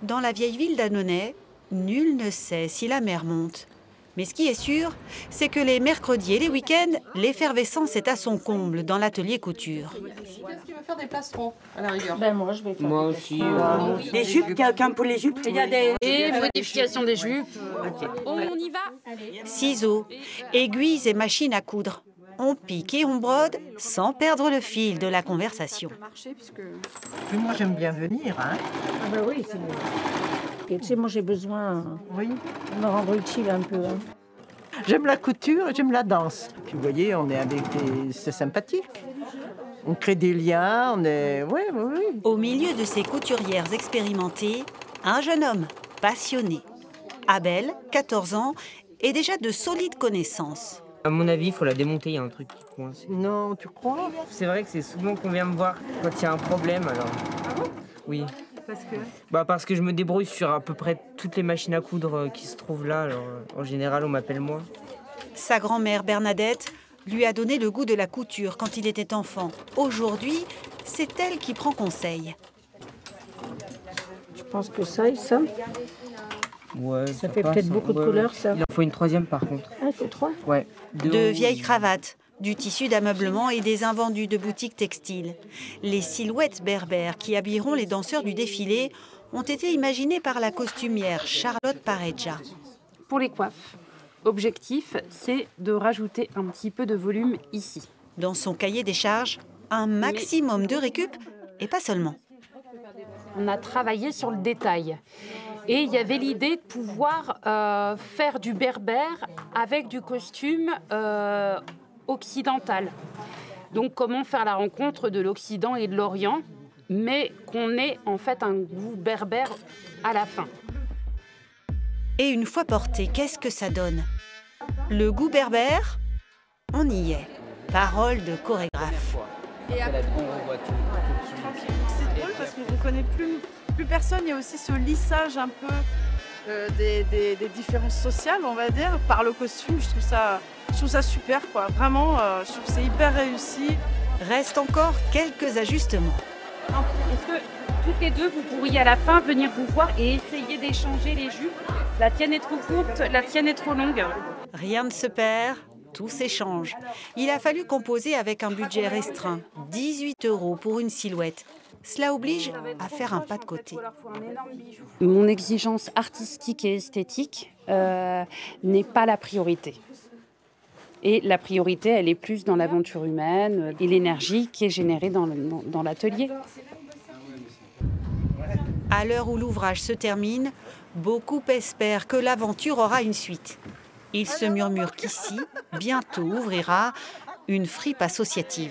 Dans la vieille ville d'Annonay, nul ne sait si la mer monte. Mais ce qui est sûr, c'est que les mercredis et les week-ends, l'effervescence est à son comble dans l'atelier couture. Qu'est-ce qui veut faire des plastrons à la rigueur? Moi, je vais faire Moi aussi. Les jupes, quelqu'un pour les jupes? Il y a des modifications des jupes. On y va. Ciseaux, aiguilles et machines à coudre. On pique et on brode sans perdre le fil de la conversation. Puis moi, j'aime bien venir. Hein. Ah bah oui, c'est bien. Et tu sais, moi, j'ai besoin Oui. de me rendre utile un peu. Hein. J'aime la couture et j'aime la danse. Puis vous voyez, on est avec des... C'est sympathique. On crée des liens, on est... Oui. Au milieu de ces couturières expérimentées, un jeune homme passionné. Abel, 14 ans, et déjà de solides connaissances. À mon avis, il faut la démonter, il y a un truc qui coince. Non, tu crois? C'est vrai que c'est souvent qu'on vient me voir quand il y a un problème, alors... Ah bon? Oui. Parce que? Parce que je me débrouille sur à peu près toutes les machines à coudre qui se trouvent là, alors en général, on m'appelle moi. Sa grand-mère Bernadette lui a donné le goût de la couture quand il était enfant. Aujourd'hui, c'est elle qui prend conseil. Je pense que ça et ça, Ouais, ça fait peut-être beaucoup de couleurs, ça. Il en faut une troisième, par contre. Ah, il faut 3. Ouais. De vieilles cravates, du tissu d'ameublement et des invendus de boutiques textiles. Les silhouettes berbères qui habilleront les danseurs du défilé ont été imaginées par la costumière Charlotte Pareja. Pour les coiffes, objectif, c'est de rajouter un petit peu de volume ici. Dans son cahier des charges, un maximum de récup et pas seulement. On a travaillé sur le détail. Et il y avait l'idée de pouvoir faire du berbère avec du costume occidental. Donc comment faire la rencontre de l'Occident et de l'Orient, mais qu'on ait en fait un goût berbère à la fin. Et une fois porté, qu'est-ce que ça donne? Le goût berbère, on y est. Parole de chorégraphe. C'est drôle parce qu'on ne connaît plus personne. Il y a aussi ce lissage un peu des différences sociales, on va dire, par le costume. Je trouve ça super, quoi. Vraiment, je trouve que c'est hyper réussi. Reste encore quelques ajustements. Est-ce que toutes les deux, vous pourriez à la fin venir vous voir et essayer d'échanger les jupes? La tienne est trop courte, la tienne est trop longue. Rien ne se perd, tout s'échange. Il a fallu composer avec un budget restreint, 18 € pour une silhouette. Cela oblige à faire un pas de côté. Mon exigence artistique et esthétique n'est pas la priorité. Et la priorité, elle est plus dans l'aventure humaine et l'énergie qui est générée dans l'atelier. À l'heure où l'ouvrage se termine, beaucoup espèrent que l'aventure aura une suite. Il se murmure qu'ici, bientôt ouvrira une fripe associative.